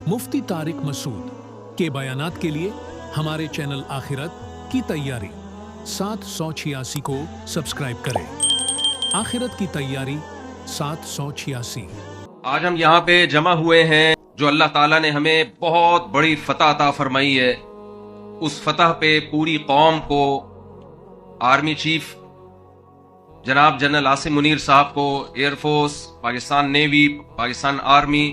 मुफ्ती तारिक मसूद के बयानात के लिए हमारे चैनल आखिरत की तैयारी 786 को सब्सक्राइब करें। आखिरत की तैयारी 786। आज हम यहाँ पे जमा हुए हैं जो अल्लाह ताला ने हमें बहुत बड़ी फतह अता फरमाई है। उस फतह पे पूरी कौम को, आर्मी चीफ जनाब जनरल आसिम मुनीर साहब को, air force, Pakistan navy, Pakistan army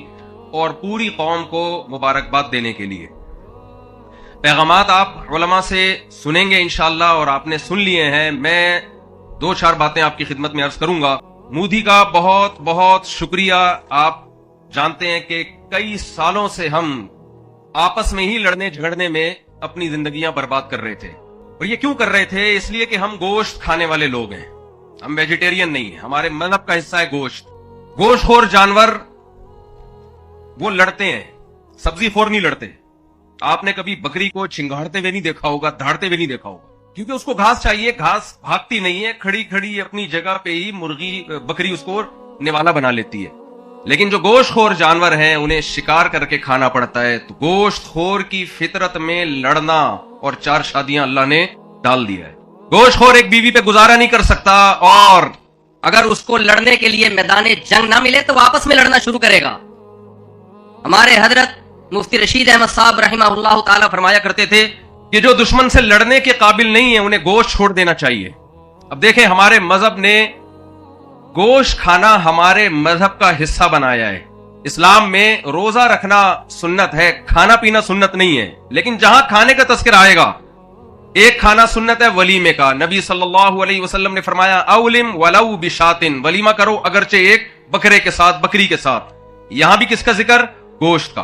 और पूरी कौम को मुबारकबाद देने के लिए पैगामात आप उलमा से सुनेंगे इंशाअल्लाह, और आपने सुन लिए हैं। मैं दो चार बातें आपकी खिदमत में अर्ज करूंगा। मोदी का बहुत बहुत शुक्रिया। आप जानते हैं कि कई सालों से हम आपस में ही लड़ने झगड़ने में अपनी जिंदगियां बर्बाद कर रहे थे। और ये क्यों कर रहे थे? इसलिए कि हम गोश्त खाने वाले लोग हैं, हम वेजिटेरियन नहीं है। हमारे मजहब का हिस्सा है गोश्त। गोश्तखोर जानवर वो लड़ते हैं, सब्जी खोर नहीं लड़ते। आपने कभी बकरी को चिंगाड़ते हुए नहीं देखा होगा, धाड़ते हुए नहीं देखा होगा, क्योंकि उसको घास चाहिए। घास भागती नहीं है, खड़ी खड़ी अपनी जगह पे ही बकरी उसको निवाला बना लेती है। लेकिन जो गोश्तखोर जानवर हैं उन्हें शिकार करके खाना पड़ता है। तो गोश्तखोर की फितरत में लड़ना और 4 शादियां अल्लाह ने डाल दिया है। गोश्तखोर एक बीवी पे गुजारा नहीं कर सकता, और अगर उसको लड़ने के लिए मैदान जंग ना मिले तो वापस में लड़ना शुरू करेगा। हमारे हजरत मुफ्ती रशीद अहमद साहब रहमहुल्लाह ताला फरमाया करते थे कि जो दुश्मन से लड़ने के काबिल नहीं है उन्हें गोश्त छोड़ देना चाहिए। अब देखें, हमारे मजहब ने गोश्त खाना हमारे मजहब का हिस्सा बनाया है। इस्लाम में रोजा रखना सुन्नत है, खाना पीना सुन्नत नहीं है। लेकिन जहां खाने का तस्करा आएगा, एक खाना सुन्नत है वलीमे का। नबी सल्लल्लाहु अलैहि वसल्लम ने फरमाया औलिम वलौ बिशातिन, वलीमा करो अगरचे एक बकरे के साथ, बकरी के साथ। यहां भी किसका जिक्र? गोश्त का।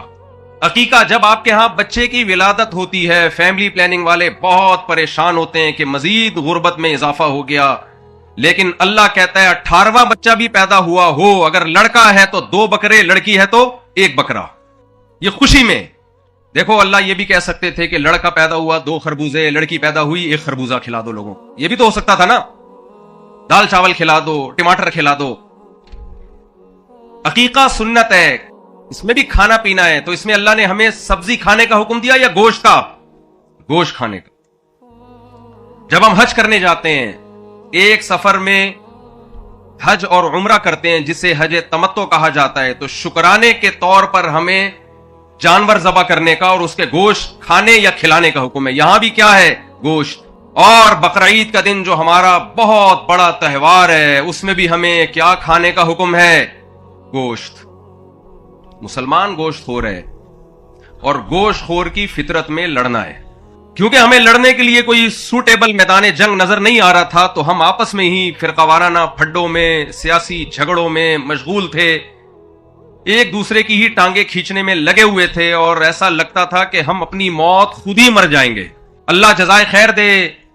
अकीका, जब आपके यहां बच्चे की विलादत होती है, फैमिली प्लानिंग वाले बहुत परेशान होते हैं कि मजीद गुर्बत में इजाफा हो गया। लेकिन अल्लाह कहता है 18वां बच्चा भी पैदा हुआ हो, अगर लड़का है तो 2 बकरे, लड़की है तो 1 बकरा। ये खुशी में। देखो, अल्लाह ये भी कह सकते थे कि लड़का पैदा हुआ 2 खरबूजे, लड़की पैदा हुई 1 खरबूजा खिला दो लोगों को। ये भी तो हो सकता था ना। दाल चावल खिला दो, टमाटर खिला दो। अकीका सुन्नत है, इसमें भी खाना पीना है। तो इसमें अल्लाह ने हमें सब्जी खाने का हुक्म दिया या गोश्त का? गोश्त खाने का। जब हम हज करने जाते हैं, एक सफर में हज और उम्रा करते हैं जिसे हज तमत्तो कहा जाता है, तो शुक्राने के तौर पर हमें जानवर ज़बा करने का और उसके गोश्त खाने या खिलाने का हुक्म है। यहां भी क्या है? गोश्त। और बकरा ईद का दिन जो हमारा बहुत बड़ा त्योहार है, उसमें भी हमें क्या खाने का हुक्म है? गोश्त। मुसलमान गोश्तखोर है और गोश्तखोर की फितरत में लड़ना है। क्योंकि हमें लड़ने के लिए कोई सूटेबल मैदान जंग नजर नहीं आ रहा था, तो हम आपस में ही फिरकावाराना फड्डों में, सियासी झगड़ों में मशगूल थे। एक दूसरे की ही टांगे खींचने में लगे हुए थे और ऐसा लगता था कि हम अपनी मौत खुद ही मर जाएंगे। अल्लाह जज़ाए खैर दे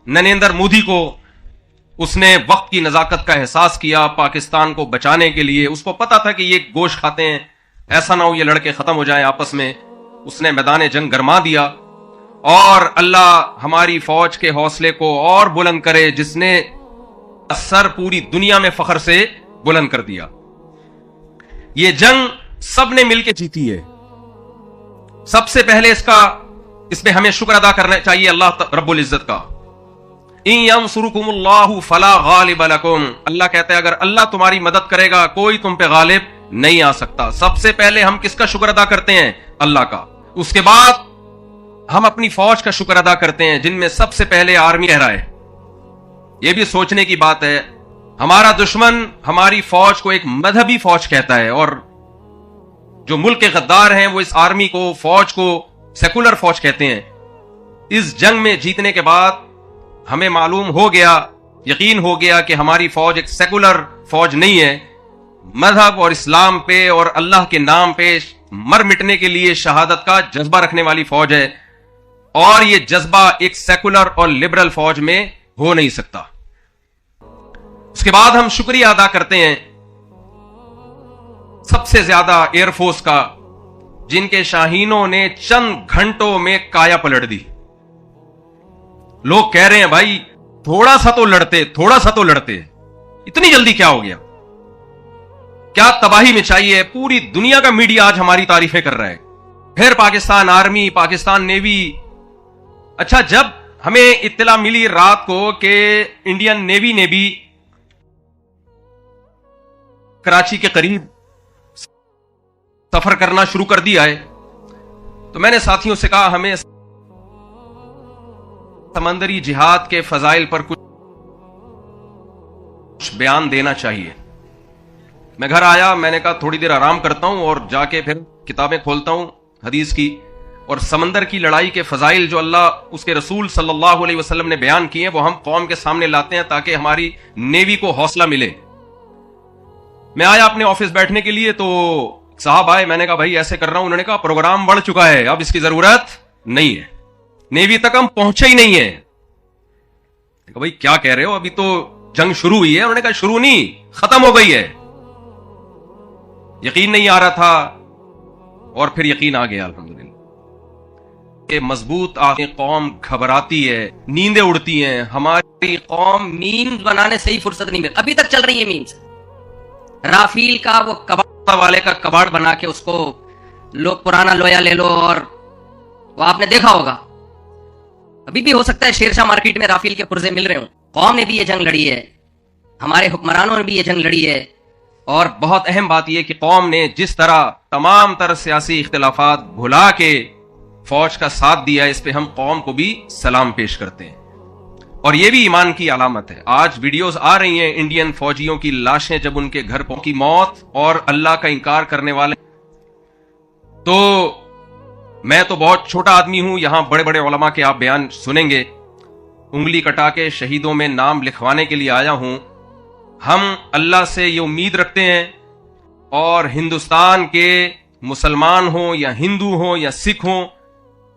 नरेंद्र मोदी को। उसने वक्त की नजाकत का एहसास किया पाकिस्तान को बचाने के लिए। उसको पता था कि ये गोश्त खाते हैं, ऐसा ना हो ये लड़के खत्म हो जाएं आपस में। उसने मैदान जंग गरमा दिया। और अल्लाह हमारी फौज के हौसले को और बुलंद करे, जिसने सर पूरी दुनिया में फख्र से बुलंद कर दिया। ये जंग सबने मिलकर जीती है। सबसे पहले इसमें हमें शुक्र अदा करना चाहिए अल्लाह रब्बुल इज्जत का। इन यंसुरुकुमुल्लाहु फला गालिब लकुम, अल्लाह कहते हैं अगर अल्लाह तुम्हारी मदद करेगा कोई तुम पे गालिब नहीं आ सकता। सबसे पहले हम किसका शुक्र अदा करते हैं? अल्लाह का। उसके बाद हम अपनी फौज का शुक्र अदा करते हैं, जिनमें सबसे पहले आर्मी रह रहा है। यह भी सोचने की बात है, हमारा दुश्मन हमारी फौज को एक मजहबी फौज कहता है, और जो मुल्क के गद्दार हैं वो इस आर्मी को, फौज को सेकुलर फौज कहते हैं। इस जंग में जीतने के बाद हमें मालूम हो गया, यकीन हो गया कि हमारी फौज एक सेकुलर फौज नहीं है। मजहब और इस्लाम पे और अल्लाह के नाम पे मर मिटने के लिए शहादत का जज्बा रखने वाली फौज है, और यह जज्बा एक सेकुलर और लिबरल फौज में हो नहीं सकता। उसके बाद हम शुक्रिया अदा करते हैं सबसे ज्यादा एयरफोर्स का, जिनके शाहीनों ने चंद घंटों में काया पलट दी। लोग कह रहे हैं भाई थोड़ा सा तो लड़ते, थोड़ा सा तो लड़ते, इतनी जल्दी क्या हो गया? क्या तबाही मचाई है। पूरी दुनिया का मीडिया आज हमारी तारीफें कर रहा है। फिर पाकिस्तान आर्मी, पाकिस्तान नेवी। अच्छा, जब हमें इत्तला मिली रात को कि इंडियन नेवी ने भी कराची के करीब सफर करना शुरू कर दिया है, तो मैंने साथियों से कहा हमें समंदरी जिहाद के फजाइल पर कुछ बयान देना चाहिए। मैं घर आया, मैंने कहा थोड़ी देर आराम करता हूं और जाके फिर किताबें खोलता हूं हदीस की, और समंदर की लड़ाई के फजाइल जो अल्लाह उसके रसूल सल्लल्लाहु अलैहि वसल्लम ने बयान किए वो हम कौम के सामने लाते हैं ताकि हमारी नेवी को हौसला मिले। मैं आया अपने ऑफिस बैठने के लिए, तो साहब आए, मैंने कहा भाई ऐसे कर रहा हूं। उन्होंने कहा प्रोग्राम बढ़ चुका है, अब इसकी जरूरत नहीं है, नेवी तक हम पहुंचे ही नहीं है। भाई क्या कह रहे हो, अभी तो जंग शुरू हुई है। उन्होंने कहा शुरू नहीं, खत्म हो गई है। यकीन नहीं आ रहा था और फिर यकीन आ गया अल्हम्दुलिल्लाह। मजबूत आंखें, कौम घबराती है, नींदें उड़ती हैं, हमारी कौम मीम्स बनाने से ही फुर्सत नहीं मिलती, अभी तक चल रही है मीम्स। राफील का वो कबाड़ वाले का कबाड़ बना के उसको लोग पुराना लोया ले लो, और वो आपने देखा होगा। अभी भी हो सकता है शेरशाह मार्केट में राफील के पुर्जे मिल रहे हो। कौम ने भी ये जंग लड़ी है, हमारे हुक्मरानों ने भी ये जंग लड़ी है। और बहुत अहम बात यह कि कौम ने जिस तरह तमाम तरह सियासी इख्तिलाफात भुला के फौज का साथ दिया, इस पे हम कौम को भी सलाम पेश करते हैं, और यह भी ईमान की अलामत है। आज वीडियोस आ रही हैं इंडियन फौजियों की लाशें जब उनके घर की मौत और अल्लाह का इंकार करने वाले। तो मैं तो बहुत छोटा आदमी हूं, यहां बड़े बड़े उलमा के आप बयान सुनेंगे। उंगली कटा के शहीदों में नाम लिखवाने के लिए आया हूं। हम अल्लाह से ये उम्मीद रखते हैं, और हिंदुस्तान के मुसलमान हो या हिंदू हो या सिख हो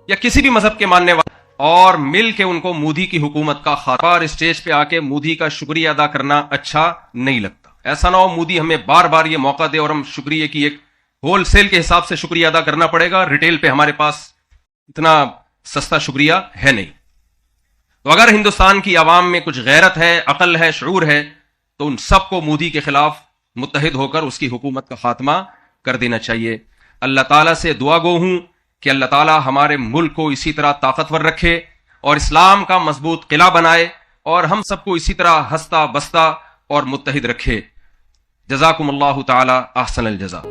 या किसी भी मजहब के मानने वाले, और मिल के उनको मोदी की हुकूमत का खातर स्टेज पे आके मोदी का शुक्रिया अदा करना अच्छा नहीं लगता। ऐसा ना हो मोदी हमें बार बार ये मौका दे और हम शुक्रिया की एक होलसेल के हिसाब से शुक्रिया अदा करना पड़ेगा। रिटेल पे हमारे पास इतना सस्ता शुक्रिया है नहीं। तो अगर हिंदुस्तान की आवाम में कुछ गैरत है, अकल है, शऊर है, तो उन सबको मोदी के खिलाफ मुत्तहिद होकर उसकी हुकूमत का खात्मा कर देना चाहिए। अल्लाह ताला से दुआ गो हूं कि अल्लाह ताला हमारे मुल्क को इसी तरह ताकतवर रखे और इस्लाम का मजबूत किला बनाए, और हम सबको इसी तरह हंसता बसता और मुत्तहिद रखे। जज़ाकुमुल्लाहु ताला अहसनल जज़ा।